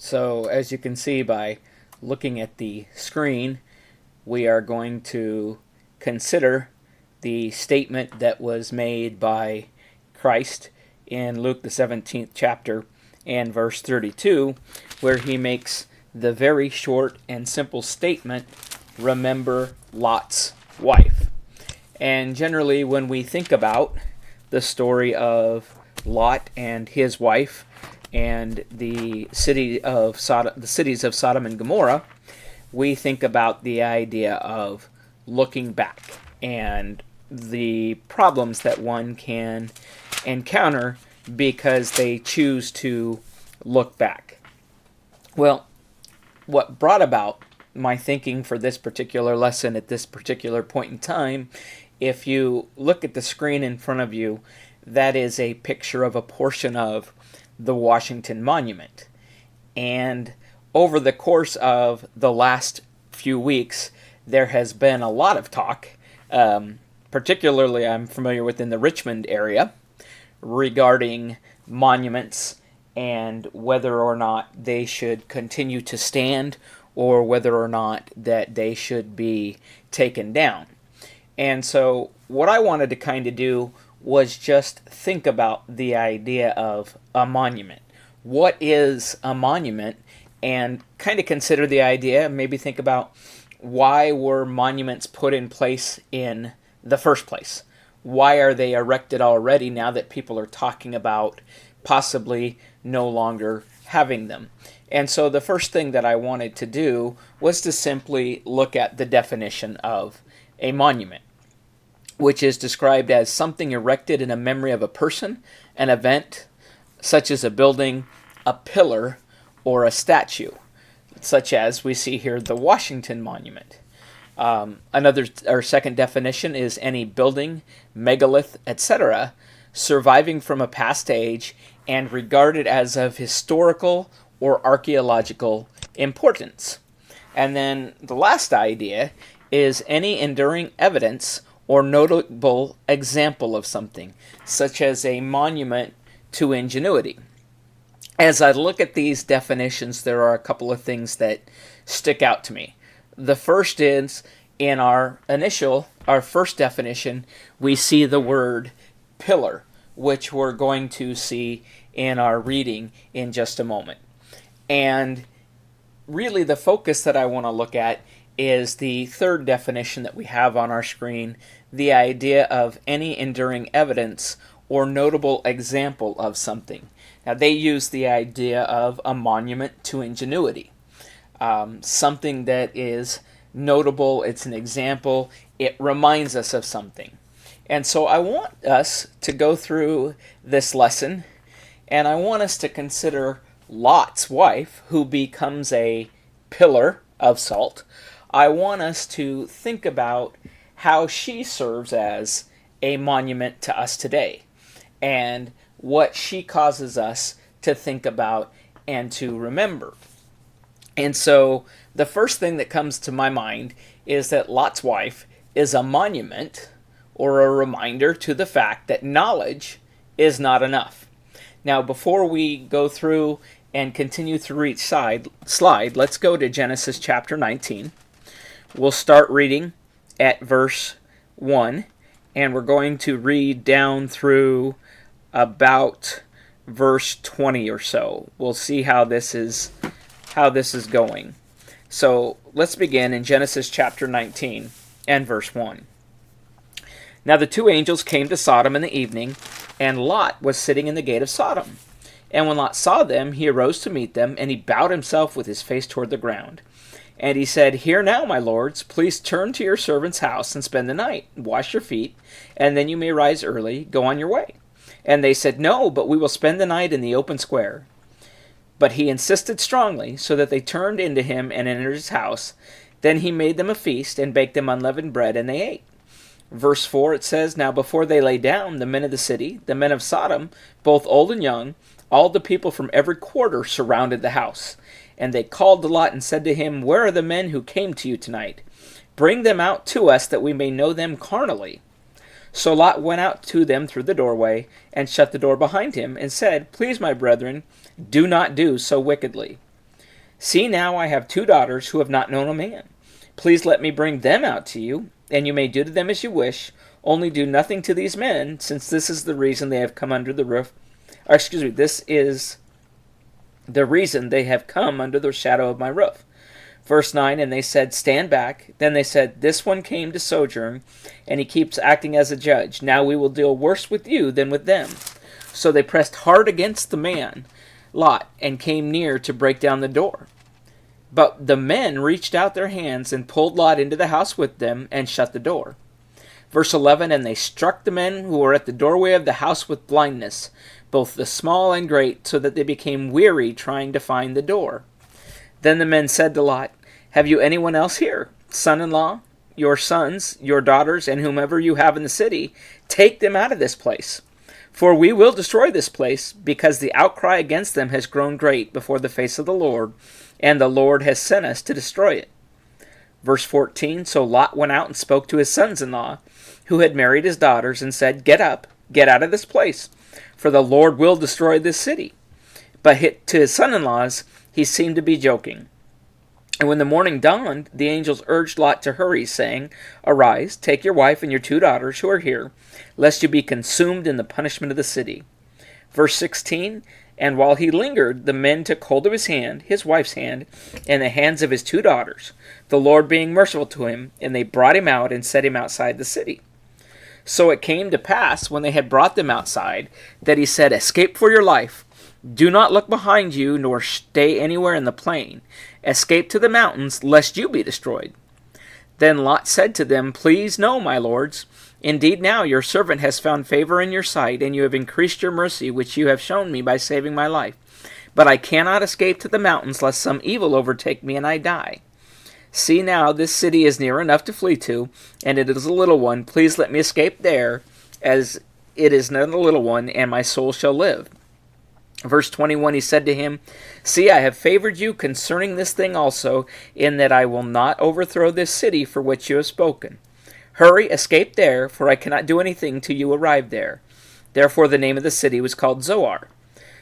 So as you can see by looking at the screen, we are going to consider the statement that was made by Christ in Luke the 17th chapter and verse 32, where he makes the very short and simple statement, remember Lot's wife. And generally when we think about the story of Lot and his wife and the cities of Sodom and Gomorrah, we think about the idea of looking back and the problems that one can encounter because they choose to look back. Well, what brought about my thinking for this particular lesson at this particular point in time, if you look at the screen in front of you, that is a picture of a portion of the Washington Monument. And over the course of the last few weeks, there has been a lot of talk, particularly I'm familiar with in the Richmond area, regarding monuments and whether or not they should continue to stand or whether or not that they should be taken down. And so what I wanted to kind of do was just think about the idea of a monument. What is a monument? And kind of consider the idea, maybe think about why were monuments put in place in the first place? Why are they erected already now that people are talking about possibly no longer having them? And so the first thing that I wanted to do was to simply look at the definition of a monument, which is described as something erected in a memory of a person, an event, such as a building, a pillar, or a statue, such as we see here the Washington Monument. Second definition is any building, megalith, etc., surviving from a past age and regarded as of historical or archaeological importance. And then the last idea is any enduring evidence or notable example of something, such as a monument to ingenuity. As I look at these definitions, there are a couple of things that stick out to me. The first is, in our first definition, we see the word pillar, which we're going to see in our reading in just a moment. And really the focus that I want to look at is the third definition that we have on our screen, the idea of any enduring evidence or notable example of something. Now, they use the idea of a monument to ingenuity, something that is notable, it's an example, it reminds us of something. And so I want us to go through this lesson, and I want us to consider Lot's wife, who becomes a pillar of salt. I want us to think about how she serves as a monument to us today, and what she causes us to think about and to remember. And so the first thing that comes to my mind is that Lot's wife is a monument or a reminder to the fact that knowledge is not enough. Now, before we go through and continue through each slide, let's go to Genesis chapter 19. We'll start reading at verse 1, and we're going to read down through about verse 20 or so. We'll see how this is going. So let's begin in Genesis chapter 19 and verse 1. Now the two angels came to Sodom in the evening, and Lot was sitting in the gate of Sodom. And when Lot saw them, he arose to meet them, and he bowed himself with his face toward the ground. And he said, "Hear now, my lords, please turn to your servant's house and spend the night. Wash your feet, and then you may rise early, go on your way." And they said, "No, but we will spend the night in the open square." But he insisted strongly, so that they turned into him and entered his house. Then he made them a feast and baked them unleavened bread, and they ate. Verse 4, it says, "Now before they lay down, the men of the city, the men of Sodom, both old and young, all the people from every quarter surrounded the house. And they called to Lot and said to him, 'Where are the men who came to you tonight? Bring them out to us, that we may know them carnally.' So Lot went out to them through the doorway, and shut the door behind him, and said, 'Please, my brethren, do not do so wickedly.' See now, I have 2 daughters who have not known a man. Please let me bring them out to you, and you may do to them as you wish. Only do nothing to these men, since this is the reason they have come under the roof. This is the reason they have come under the shadow of my roof. Verse 9, and they said, stand back. Then they said, this one came to sojourn, and he keeps acting as a judge. Now we will deal worse with you than with them. So they pressed hard against the man, Lot, and came near to break down the door. But the men reached out their hands and pulled Lot into the house with them and shut the door. Verse 11, and they struck the men who were at the doorway of the house with blindness, both the small and great, so that they became weary trying to find the door. Then the men said to Lot, have you anyone else here, son-in-law, your sons, your daughters, and whomever you have in the city? Take them out of this place. For we will destroy this place, because the outcry against them has grown great before the face of the Lord, and the Lord has sent us to destroy it. Verse 14, so Lot went out and spoke to his sons-in-law, who had married his daughters, and said, get up, get out of this place, for the Lord will destroy this city. But to his son-in-laws he seemed to be joking. And when the morning dawned, the angels urged Lot to hurry, saying, arise, take your wife and your 2 daughters who are here, lest you be consumed in the punishment of the city. Verse 16, and while he lingered, the men took hold of his hand, his wife's hand, and the hands of his 2 daughters, the Lord being merciful to him, and they brought him out and set him outside the city. So it came to pass, when they had brought them outside, that he said, escape for your life. Do not look behind you, nor stay anywhere in the plain. Escape to the mountains, lest you be destroyed. Then Lot said to them, please no, my lords. Indeed now your servant has found favor in your sight, and you have increased your mercy, which you have shown me by saving my life. But I cannot escape to the mountains, lest some evil overtake me and I die. See now, this city is near enough to flee to, and it is a little one. Please let me escape there, as it is not a little one, and my soul shall live. Verse 21, he said to him, see, I have favored you concerning this thing also, in that I will not overthrow this city for which you have spoken. Hurry, escape there, for I cannot do anything till you arrive there. Therefore the name of the city was called Zoar.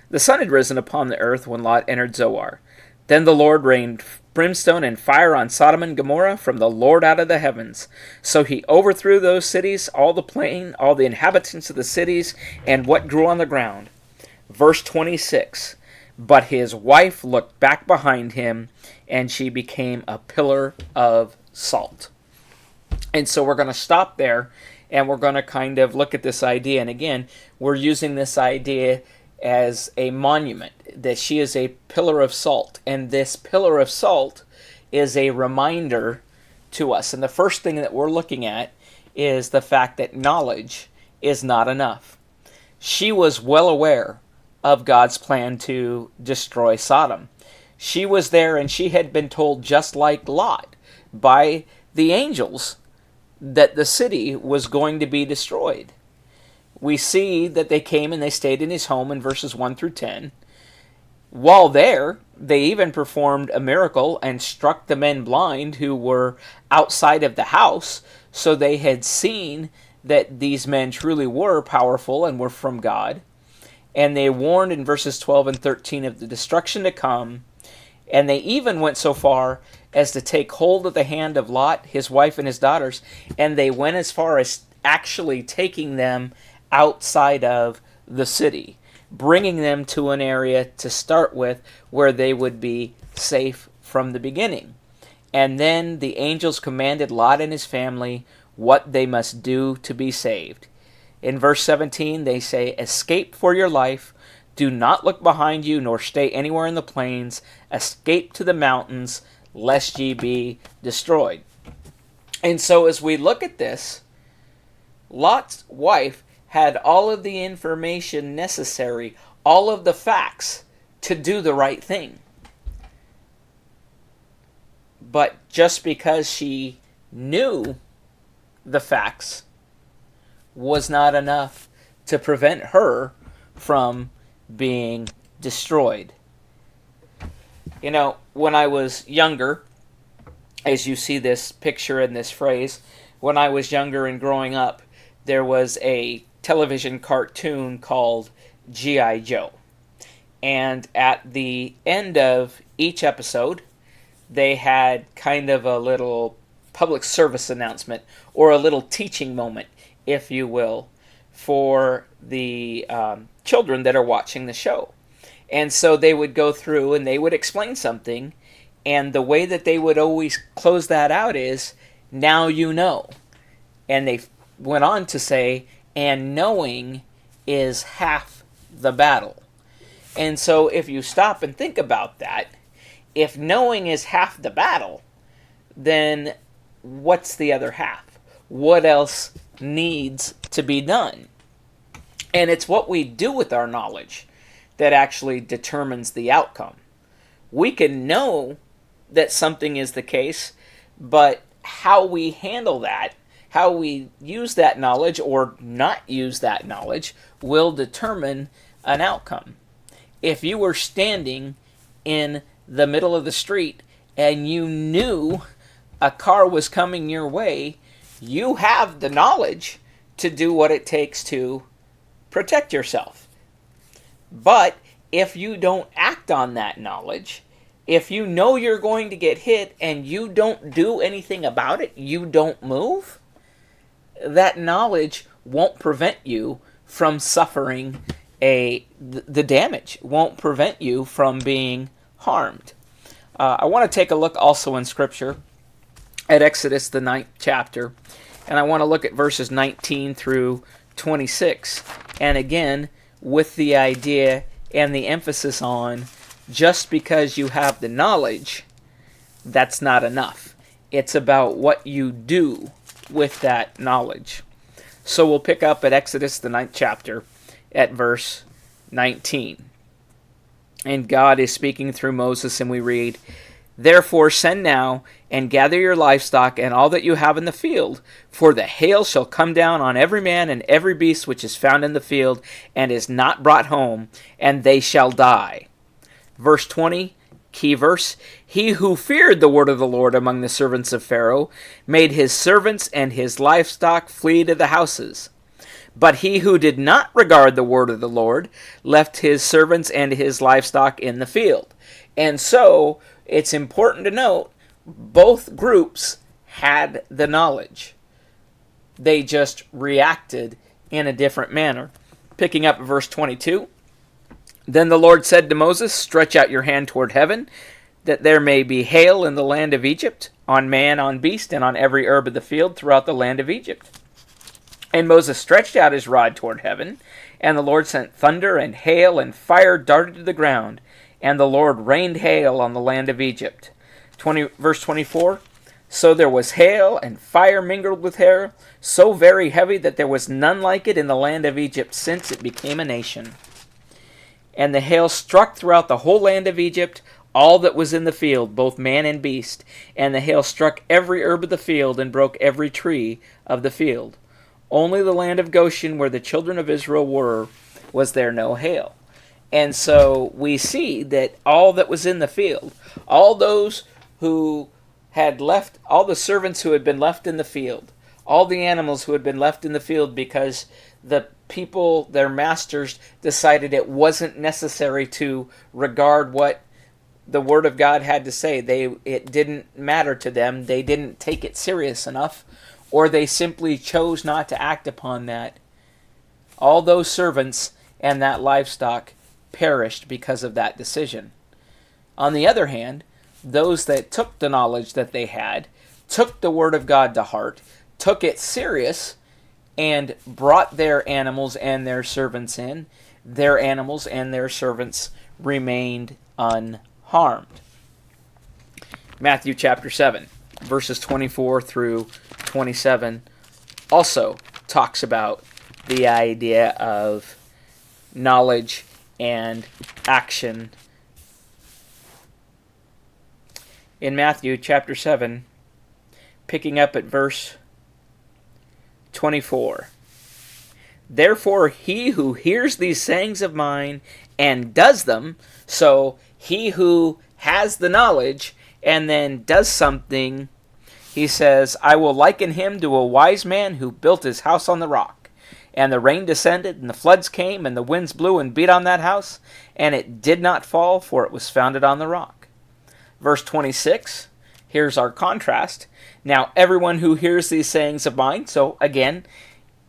The sun had risen upon the earth when Lot entered Zoar. Then the Lord rained brimstone and fire on Sodom and Gomorrah from the Lord out of the heavens. So he overthrew those cities, all the plain, all the inhabitants of the cities, and what grew on the ground. Verse 26, but his wife looked back behind him, and she became a pillar of salt. And so we're going to stop there, and we're going to kind of look at this idea. And again, we're using this idea as a monument, that she is a pillar of salt. And this pillar of salt is a reminder to us. And the first thing that we're looking at is the fact that knowledge is not enough. She was well aware of God's plan to destroy Sodom. She was there, and she had been told, just like Lot, by the angels, that the city was going to be destroyed. We see that they came and they stayed in his home in verses 1 through 10. While there, they even performed a miracle and struck the men blind who were outside of the house, so they had seen that these men truly were powerful and were from God. And they warned in verses 12 and 13 of the destruction to come. And they even went so far as to take hold of the hand of Lot, his wife, and his daughters. And they went as far as actually taking them outside of the city, bringing them to an area to start with where they would be safe from the beginning. And then the angels commanded Lot and his family what they must do to be saved. In verse 17, they say, escape for your life. Do not look behind you, nor stay anywhere in the plains. Escape to the mountains, lest ye be destroyed. And so as we look at this, Lot's wife had all of the information necessary, all of the facts to do the right thing. But just because she knew the facts was not enough to prevent her from being destroyed. You know, when I was younger, as you see this picture in this phrase, when I was younger and growing up, there was a television cartoon called G.I. Joe. And at the end of each episode, they had kind of a little public service announcement, or a little teaching moment, if you will, for the children that are watching the show. And so they would go through and they would explain something, and the way that they would always close that out is, now you know. And they went on to say, and knowing is half the battle. And so if you stop and think about that, if knowing is half the battle, then what's the other half? What else needs to be done? And it's what we do with our knowledge that actually determines the outcome. We can know that something is the case, but how we handle that, how we use that knowledge or not use that knowledge, will determine an outcome. If you were standing in the middle of the street and you knew a car was coming your way, you have the knowledge to do what it takes to protect yourself. But if you don't act on that knowledge, if you know you're going to get hit and you don't do anything about it, you don't move, that knowledge won't prevent you from suffering the damage, won't prevent you from being harmed. I want to take a look also in Scripture at Exodus, the 9th chapter, and I want to look at verses 19 through 26. And again, with the idea and the emphasis on, just because you have the knowledge, that's not enough. It's about what you do with that knowledge. So we'll pick up at Exodus, the 9th chapter, at verse 19. And God is speaking through Moses, and we read, "Therefore send now, and gather your livestock and all that you have in the field, for the hail shall come down on every man and every beast which is found in the field, and is not brought home, and they shall die." Verse 20, key verse, "He who feared the word of the Lord among the servants of Pharaoh made his servants and his livestock flee to the houses. But he who did not regard the word of the Lord left his servants and his livestock in the field." And so it's important to note, both groups had the knowledge. They just reacted in a different manner. Picking up verse 22, "Then the Lord said to Moses, stretch out your hand toward heaven, that there may be hail in the land of Egypt, on man, on beast, and on every herb of the field throughout the land of Egypt. And Moses stretched out his rod toward heaven, and the Lord sent thunder and hail, and fire darted to the ground, and the Lord rained hail on the land of Egypt." Verse 24, "So there was hail and fire mingled with hail, so very heavy that there was none like it in the land of Egypt since it became a nation. And the hail struck throughout the whole land of Egypt, all that was in the field, both man and beast. And the hail struck every herb of the field, and broke every tree of the field. Only the land of Goshen, where the children of Israel were, was there no hail." And so we see that all that was in the field, all those who had left, all the servants who had been left in the field, all the animals who had been left in the field because the people, their masters, decided it wasn't necessary to regard what the Word of God had to say. It didn't matter to them. They didn't take it serious enough, or they simply chose not to act upon that. All those servants and that livestock perished because of that decision. On the other hand, those that took the knowledge that they had, took the Word of God to heart, took it serious, and brought their animals and their servants in, their animals and their servants remained unharmed. Matthew chapter 7, verses 24 through 27 also talks about the idea of knowledge and action. In Matthew chapter 7, picking up at verse 24. "Therefore he who hears these sayings of mine and does them," so he who has the knowledge and then does something, he says, "I will liken him to a wise man who built his house on the rock. And the rain descended, and the floods came, and the winds blew and beat on that house, and it did not fall, for it was founded on the rock. Verse 26, here's our contrast. Now everyone who hears these sayings of mine, so again,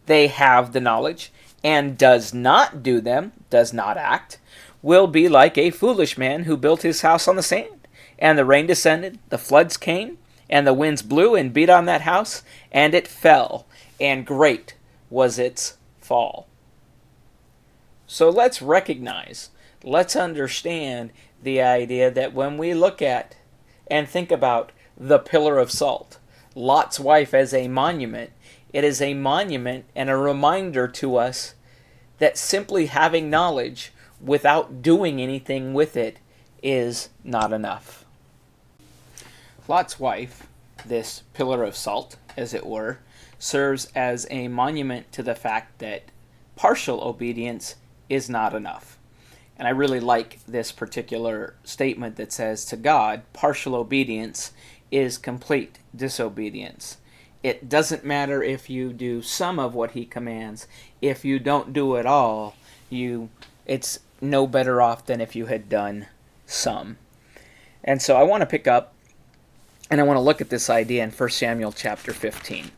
they have the knowledge, and does not do them, does not act, will be like a foolish man who built his house on the sand. And the rain descended, the floods came, and the winds blew and beat on that house, and it fell, and great was its fall. So let's recognize, let's understand the idea that when we look at and think about the pillar of salt, Lot's wife as a monument, it is a monument and a reminder to us that simply having knowledge without doing anything with it is not enough. Lot's wife, this pillar of salt, as it were, serves as a monument to the fact that partial obedience is not enough. And I really like this particular statement that says, to God, partial obedience is complete disobedience. It doesn't matter if you do some of what he commands. If you don't do it all, it's no better off than if you had done some. And so I want to pick up and I want to look at this idea in 1 Samuel chapter 15.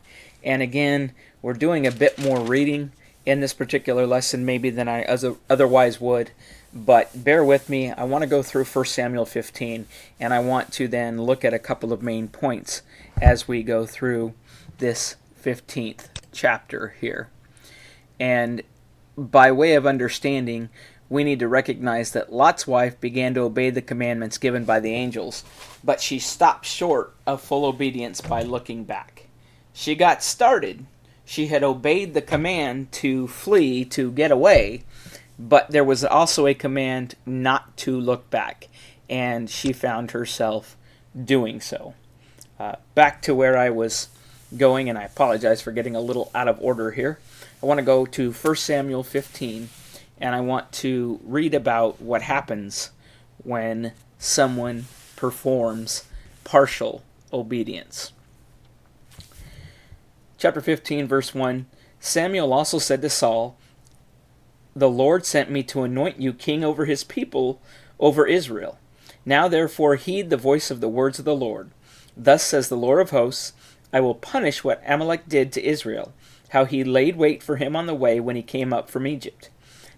And again, we're doing a bit more reading in this particular lesson maybe than I otherwise would. But bear with me. I want to go through 1 Samuel 15, and I want to then look at a couple of main points as we go through this 15th chapter here. And by way of understanding, we need to recognize that Lot's wife began to obey the commandments given by the angels, but she stopped short of full obedience by looking back. She got started. She had obeyed the command to flee, to get away, but there was also a command not to look back, and she found herself doing so. Back to where I was going, and I apologize for getting a little out of order here. I want to go to 1 Samuel 15, and I want to read about what happens when someone performs partial obedience. Chapter 15, verse 1, Samuel also said to Saul, "The Lord sent me to anoint you king over his people, over Israel. Now therefore heed the voice of the words of the Lord. Thus says the Lord of hosts, I will punish what Amalek did to Israel, how he laid wait for him on the way when he came up from Egypt.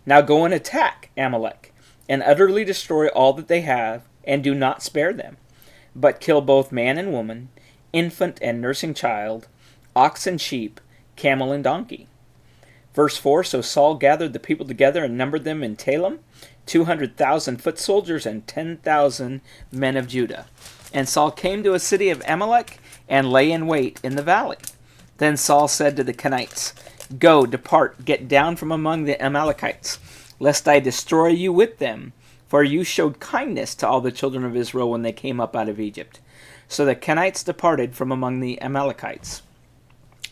Now go and attack Amalek, and utterly destroy all that they have, and do not spare them, but kill both man and woman, infant and nursing child, ox and sheep, camel and donkey." Verse 4, So Saul gathered the people together and numbered them in Telem, 200,000 foot soldiers and 10,000 men of Judah. And Saul came to a city of Amalek and lay in wait in the valley. Then Saul said to the Kenites, "Go, depart, get down from among the Amalekites, lest I destroy you with them, for you showed kindness to all the children of Israel when they came up out of Egypt." So the Kenites departed from among the Amalekites.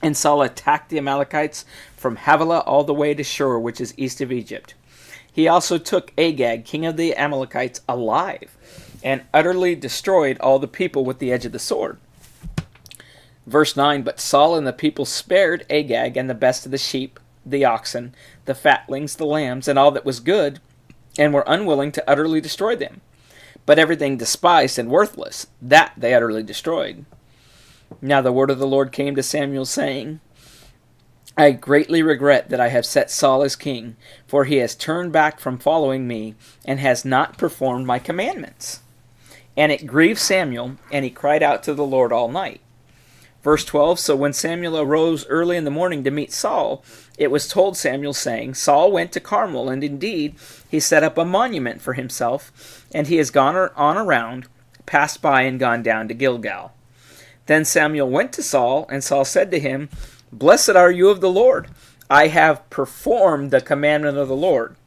And Saul attacked the Amalekites from Havilah all the way to Shur, which is east of Egypt. He also took Agag, king of the Amalekites, alive, and utterly destroyed all the people with the edge of the sword. Verse 9, But Saul and the people spared Agag and the best of the sheep, the oxen, the fatlings, the lambs, and all that was good, and were unwilling to utterly destroy them. But everything despised and worthless, that they utterly destroyed. Now the word of the Lord came to Samuel, saying, I greatly regret that I have set Saul as king, for he has turned back from following me, and has not performed my commandments. And it grieved Samuel, and he cried out to the Lord all night. Verse 12, So when Samuel arose early in the morning to meet Saul, it was told Samuel, saying, Saul went to Carmel, and indeed he set up a monument for himself, and he has gone on around, passed by, and gone down to Gilgal. Then Samuel went to Saul, and Saul said to him, Blessed are you of the Lord. I have performed the commandment of the Lord.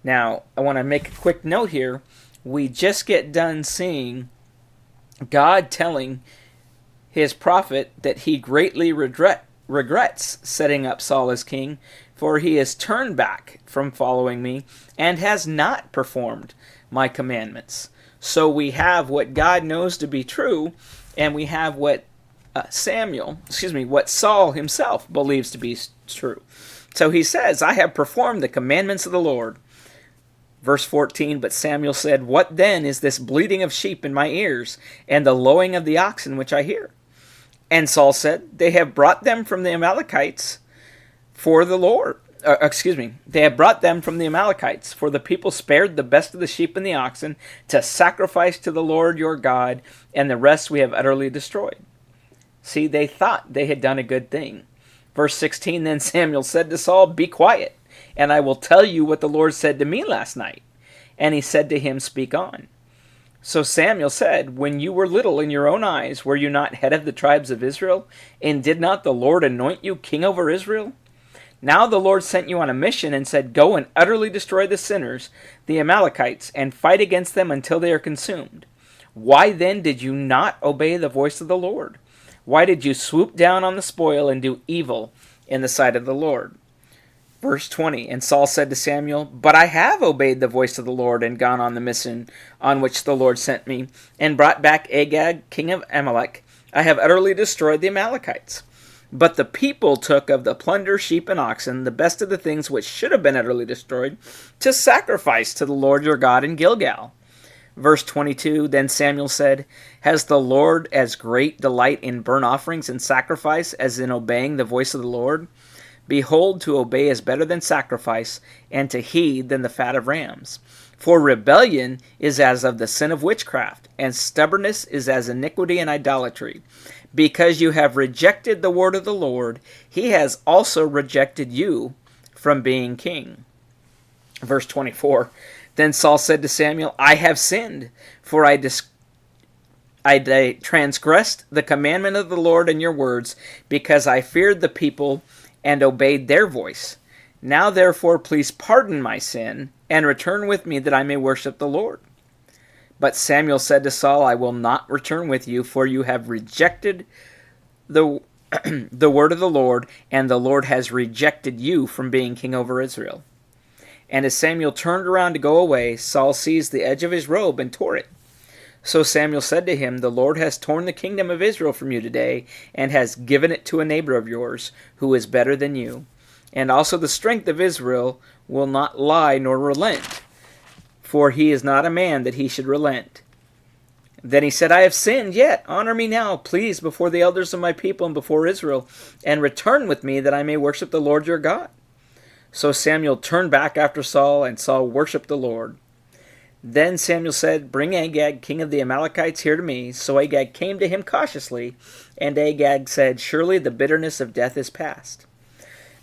Now, I want to make a quick note here. We just get done seeing God telling his prophet that he greatly regrets setting up Saul as king, for he has turned back from following me and has not performed my commandments. So we have what God knows to be true, and we have what Saul himself believes to be true. So he says, I have performed the commandments of the Lord. Verse 14, but Samuel said, what then is this bleating of sheep in my ears, and the lowing of the oxen which I hear? And Saul said, they have brought them from the Amalekites for the Lord. They have brought them from the Amalekites, for the people spared the best of the sheep and the oxen to sacrifice to the Lord your God, and the rest we have utterly destroyed. See, they thought they had done a good thing. Verse 16, then Samuel said to Saul, be quiet, and I will tell you what the Lord said to me last night. And he said to him, speak on. So Samuel said, when you were little in your own eyes, were you not head of the tribes of Israel? And did not the Lord anoint you king over Israel? Now the Lord sent you on a mission and said, go and utterly destroy the sinners, the Amalekites, and fight against them until they are consumed. Why then did you not obey the voice of the Lord? Why did you swoop down on the spoil and do evil in the sight of the Lord? Verse 20, and Saul said to Samuel, but I have obeyed the voice of the Lord and gone on the mission on which the Lord sent me, and brought back Agag, king of Amalek. I have utterly destroyed the Amalekites. But the people took of the plunder, sheep and oxen, the best of the things which should have been utterly destroyed, to sacrifice to the Lord your God in Gilgal. Verse 22, then Samuel said, has the Lord as great delight in burnt offerings and sacrifice as in obeying the voice of the Lord? Behold, to obey is better than sacrifice, and to heed than the fat of rams. For rebellion is as of the sin of witchcraft, and stubbornness is as iniquity and idolatry. Because you have rejected the word of the Lord, he has also rejected you from being king. Verse 24, then Saul said to Samuel, I have sinned, for I transgressed the commandment of the Lord in your words, because I feared the people and obeyed their voice. Now therefore please pardon my sin, and return with me that I may worship the Lord. But Samuel said to Saul, I will not return with you, for you have rejected the word of the Lord, and the Lord has rejected you from being king over Israel. And as Samuel turned around to go away, Saul seized the edge of his robe and tore it. So Samuel said to him, the Lord has torn the kingdom of Israel from you today, and has given it to a neighbor of yours, who is better than you. And also the strength of Israel will not lie nor relent, for he is not a man that he should relent. Then he said, I have sinned, yet honor me now, please, before the elders of my people and before Israel, and return with me that I may worship the Lord your God. So Samuel turned back after Saul, and Saul worshipped the Lord. Then Samuel said, bring Agag, king of the Amalekites, here to me. So Agag came to him cautiously, and Agag said, surely the bitterness of death is past.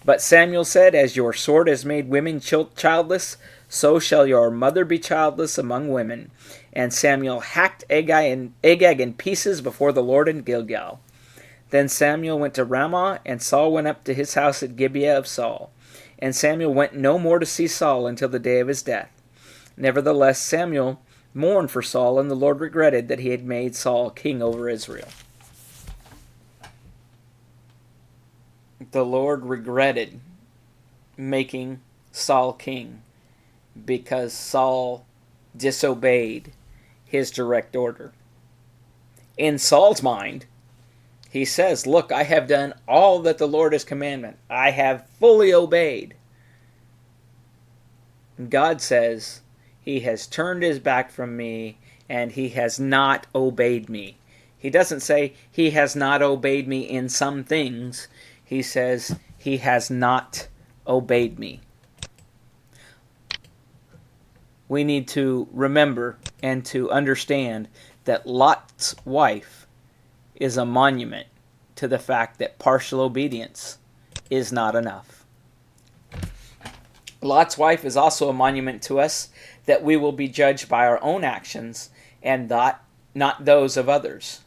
But Samuel said, as your sword has made women childless, so shall your mother be childless among women. And Samuel hacked Agag in pieces before the Lord in Gilgal. Then Samuel went to Ramah, and Saul went up to his house at Gibeah of Saul. And Samuel went no more to see Saul until the day of his death. Nevertheless, Samuel mourned for Saul, and the Lord regretted that he had made Saul king over Israel. The Lord regretted making Saul king because Saul disobeyed his direct order. In Saul's mind, he says, look, I have done all that the Lord has commanded. I have fully obeyed. God says, he has turned his back from me, and he has not obeyed me. He doesn't say he has not obeyed me in some things. He says he has not obeyed me. We need to remember and to understand that Lot's wife is a monument to the fact that partial obedience is not enough. Lot's wife is also a monument to us that we will be judged by our own actions and not those of others.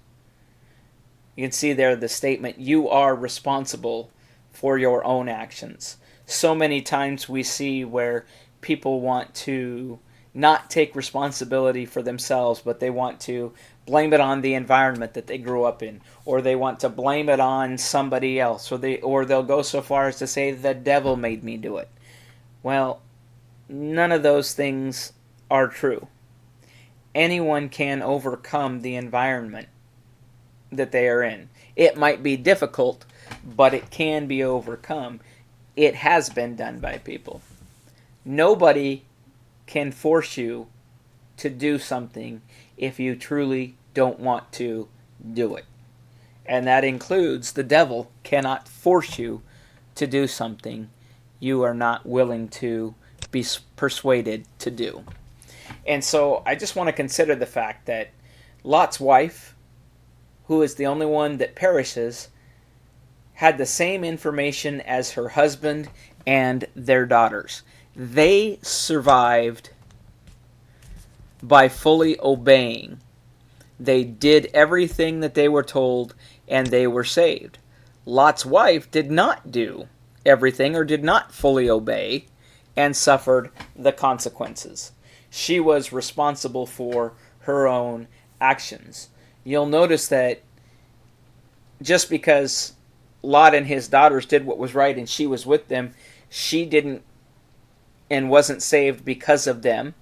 You can see there the statement, you are responsible for your own actions. So many times we see where people want to not take responsibility for themselves, but they want to blame it on the environment that they grew up in, or they want to blame it on somebody else, or they'll go so far as to say the devil made me do it. Well, none of those things are true. Anyone can overcome the environment that they are in. It might be difficult, but it can be overcome. it has been done by people. Nobody can force you to do something if you truly don't want to do it. And that includes the devil cannot force you to do something you are not willing to be persuaded to do. And so I just want to consider the fact that Lot's wife, who is the only one that perishes, had the same information as her husband and their daughters. They survived by fully obeying. They did everything that they were told, and they were saved. Lot's wife did not do everything or did not fully obey and suffered the consequences. She was responsible for her own actions. You'll notice that just because Lot and his daughters did what was right and she was with them, she didn't and wasn't saved because of them.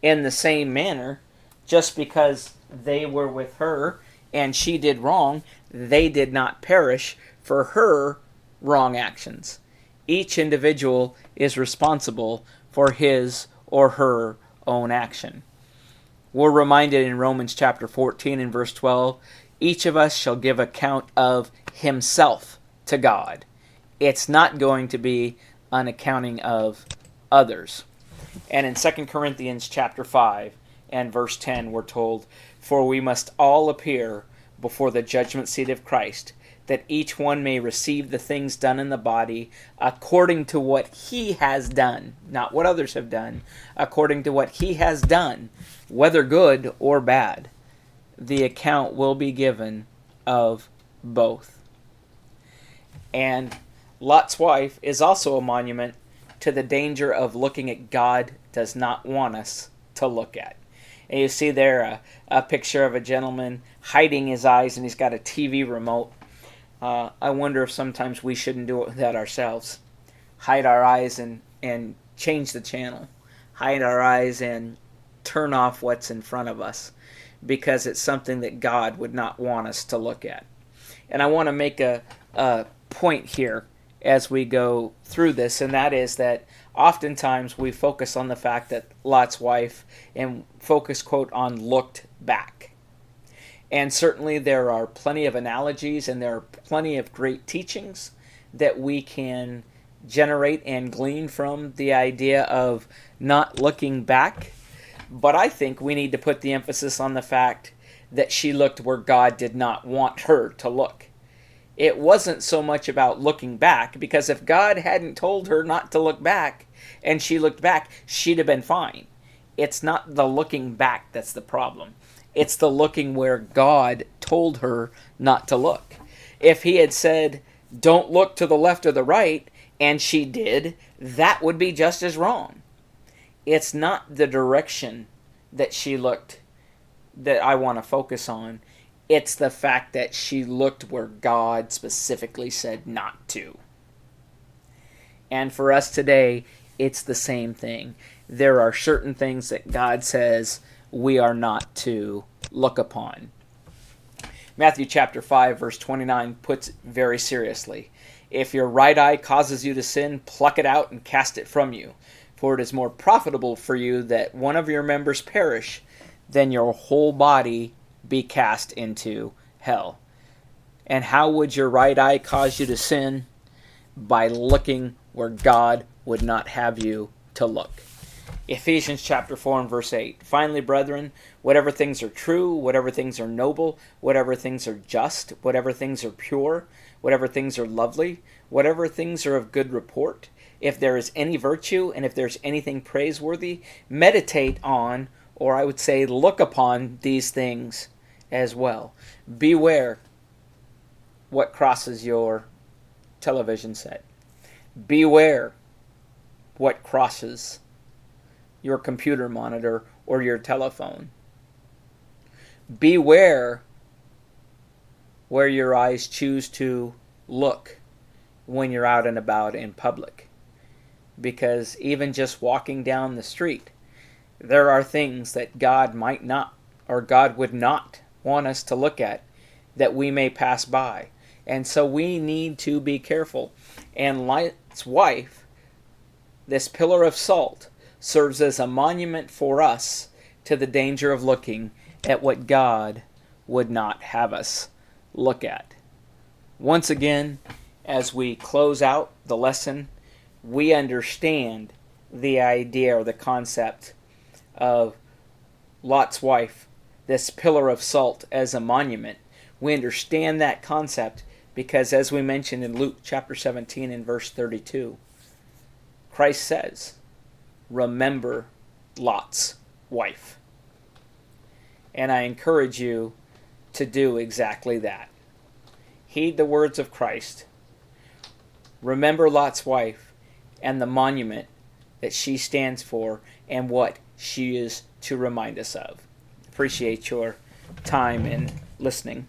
In the same manner, just because they were with her and she did wrong, they did not perish for her wrong actions. Each individual is responsible for his or her own action. We're reminded in Romans chapter 14 and verse 12, each of us shall give account of himself to God. It's not going to be an accounting of others. And in 2 Corinthians chapter 5 and verse 10, we're told, for we must all appear before the judgment seat of Christ, that each one may receive the things done in the body according to what he has done, not what others have done, according to what he has done, whether good or bad. The account will be given of both. And Lot's wife is also a monument to the danger of looking at God does not want us to look at. And you see there a picture of a gentleman hiding his eyes, and he's got a TV remote. I wonder if sometimes we shouldn't do that ourselves. Hide our eyes and change the channel. Hide our eyes and turn off what's in front of us, because it's something that God would not want us to look at. And I want to make a point here as we go through this, and that is that oftentimes we focus on the fact that Lot's wife and focus, quote, on looked back. And certainly there are plenty of analogies and there are plenty of great teachings that we can generate and glean from the idea of not looking back. But I think we need to put the emphasis on the fact that she looked where God did not want her to look. It wasn't so much about looking back, because if God hadn't told her not to look back and she looked back, she'd have been fine. It's not the looking back that's the problem. It's the looking where God told her not to look. If he had said, don't look to the left or the right, and she did, that would be just as wrong. It's not the direction that she looked that I want to focus on. It's the fact that she looked where God specifically said not to. And for us today, it's the same thing. There are certain things that God says we are not to look upon. Matthew chapter 5 verse 29 puts it very seriously. If your right eye causes you to sin, pluck it out and cast it from you. For it is more profitable for you that one of your members perish than your whole body be cast into hell. And how would your right eye cause you to sin? By looking where God would not have you to look. Ephesians chapter 4 and verse 8. Finally, brethren, whatever things are true, whatever things are noble, whatever things are just, whatever things are pure, whatever things are lovely, whatever things are of good report, if there is any virtue and if there's anything praiseworthy, meditate on, or I would say look upon these things as well. Beware what crosses your television set. Beware what crosses your computer monitor or your telephone. Beware where your eyes choose to look when you're out and about in public. Because even just walking down the street, there are things that God might not, or God would not want us to look at, that we may pass by. And so we need to be careful. And Lot's wife, this pillar of salt, serves as a monument for us to the danger of looking at what God would not have us look at. Once again, as we close out the lesson, we understand the idea or the concept of Lot's wife, this pillar of salt, as a monument. We understand that concept because, as we mentioned in Luke chapter 17 and verse 32, Christ says, remember Lot's wife. And I encourage you to do exactly that. Heed the words of Christ. Remember Lot's wife and the monument that she stands for and what she is to remind us of. Appreciate your time in listening.